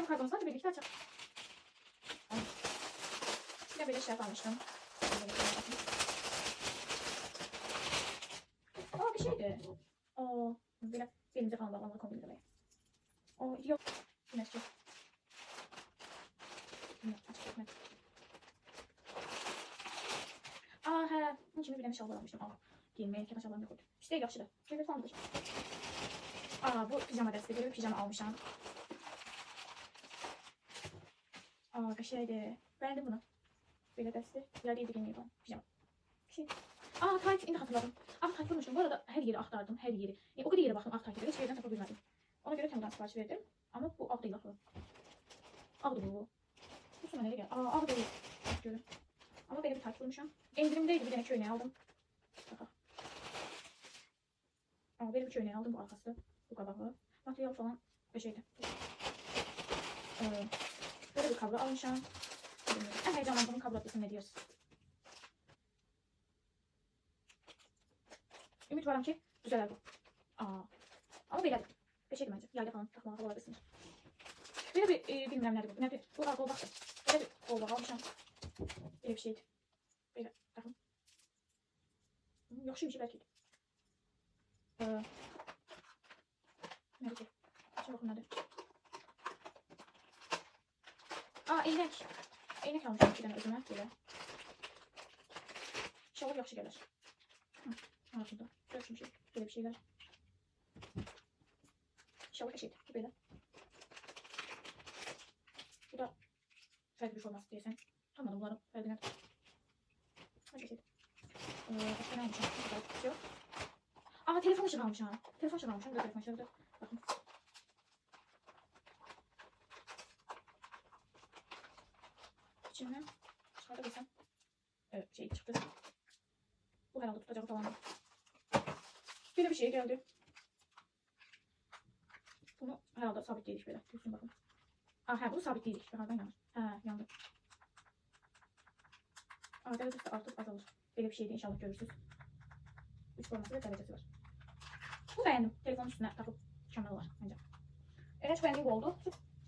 Benim kargomuzu da birlikte açalım. Bir de böyle şey almıştım. Aa bir şeydi. Aa böyle belimize falan bağlamalı kombinlemeye. Aa yok. Güneş çok. Aa he. Bunun için bir de şalvar almıştım. Aa giyinmeye kenar şalvarını koydum. İşte yaxşıdır. Şöyle sandım. Aa bu pijama dəstəyi. Bir pijama almışam. Aa şeydi. Beğendim bunu. Böyle dəstə. Biraz iyi giyinmeye falan. Pijama. Şey. Aa tayt indi hatırladım. Aa tayt bulmuştum. Bu arada her yeri aktardım. Her yeri. O kadar yere baktım ağ taytlara. Hiç yerden tapa bilmedim. Ona göre temizden sipariş verdim. Ama bu ağ değil aklı. Ağdı bu. Bu sonra nereye geldi? Aa ağ değil. Görün. Ama böyle bir tayt bulmuşam. İndirimdeydi bir tane köyneği aldım. Baka. Aa böyle bir köyneği aldım bu arkası. Bu kabağı. Materyal falan bir şeydi. Böyle bir kablo almışam. En heyecanlandığım kablo adresini ne diyoruz? Ümit varam ki düzeler bu. Aa. Ama belədir. Beşeydi bence. Yayda falan takmağa olabilirsiniz. Böyle bir bilmirəm nədir bu. Nədir? Bu arka olbaqdır. Böyle bir olbaq almışam. Böyle bir şeydi. Böyle takım. Yaxşıymış belki. Nədir ki? Şimdi bakın nədir. Aa eynək. Eynək almışam 2 dənə özümə belə. İnşallah yaxşı gəlir. Arasında. Görüşmüşük. Böyle bir şeyler. İnşallah eşit. Böyle. Bu da farklı bir şey olması diyesen. Tamam bunların farklı nedir? Hadi eşit. Başka ne almışım? Bu kadar tutuyor. Aa telefon ışığı almışım. Telefon ışığı almışım. Böyle telefon ışığı da. Bakın. İçinden çıkartabilsem. Evet şey çıktı. Bu herhalde tutacak falan. Böyle bir şey geldi. Bunu herhalde sabitledik böyle. Dursun bakın. Aa bunu sabitledik. Daha ben yanlış. Yandı. Derecesi de artıp azalır. Böyle bir şeydi inşallah görürsünüz. 3 forması ve derecesi var. Bu beğendim. Telefonun üstüne takıp mükemmel olur bence. Evet beğendiğim oldu.